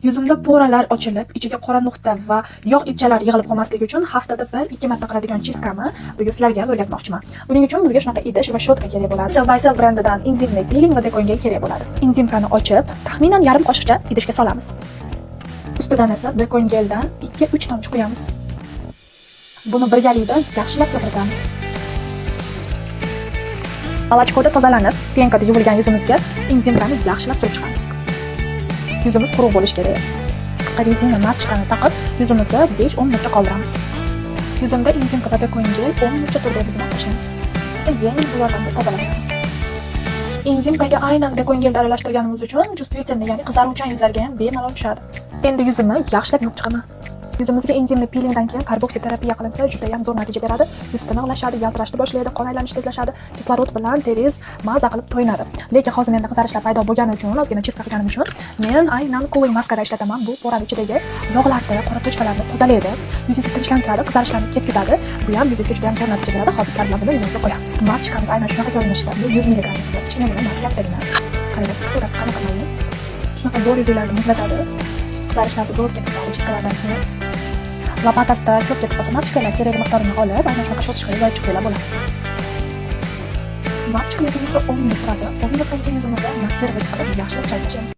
Yuzimda poralar ochilib, ichiga qora nuqta va yog' ipchalar yig'ilib qolmasligi uchun haftada 1-2 marta qiladigan chiskani bugun sizlarga o'rgatmoqchiman. Buning uchun bizga shunaqa idish va shotka kerak bo'ladi. Cell by Cell brendidan enzimli peeling va dekonga kerak bo'ladi. Enzimkani ochib, taxminan yarim qoshiqcha idishga solamiz. Ustidan esa dekongeldan 2-3 tomchi quyamiz. Buni birgalikda yaxshilab yopiritamiz. Molachkoda tozalanib, penkada yuvilgan yuzimizga enzimkani yaxshilab surib chiqamiz. Yuzimiz quruq bo'lishi kerak. Rezina maskani taqib, yuzimizni 5-10 minutga qoldiramiz. Yuzimda enzimka va dekongel 10 minutcha turib bilan tashlaymiz. Esa yengil bu yordamda tozalanadi. Enzimkaga aynan dekongelni aralashtirganimiz uchun chuvstительный, ya'ni qizaruvchan yuzlarga ham bemalol tushadi. Endi yuzimni yaxshilab yuvib chiqaman. Yuzimizga enzimli peelingdan keyin karboksiterapiya qilinsa juda ham zo'r natija beradi. Yuz tiniqlashadi, yaltirashni boshlaydi, qon aylanishi tezlashadi, kislorod bilan teringiz maza qilib to'yinadi. Lekin hozir menda qizarishlar paydo bo'lgani uchun, ozgina chiska qilganim uchun men aynan cooling maskara ishlataman. Bu porani ichidagi yog'larni, qora tochkalarni tozalaydi, yuzingizni tinchlantiradi, qizarishlarni ketkazadi. Bu ham yuzingizga juda ham zo'r natija beradi. Hozir sizlar bilan buni yuzingizga qo'yamiz. Maskamiz aynan shunaqa ko'rinishda. Bu 100 mg. Kichkinagina maskadagina. Qarang, teksturasi qanaqa mayli. Shunaqa zo'r yuzinglarni muzlatadi. Qizarishlarni zo'r ketkazadi chiskalardan keyin. Lopatasida ko'p ketib qolsa, maskalar kerak miqdorini olib, aynan shunaqa shotishga yoyib chiqsanglar bo'ladi. Maska yuzimizda 10 minut turadi. 10 minutdan keyin yuzimizni massavaj qilib yaxshilab chayqashimiz.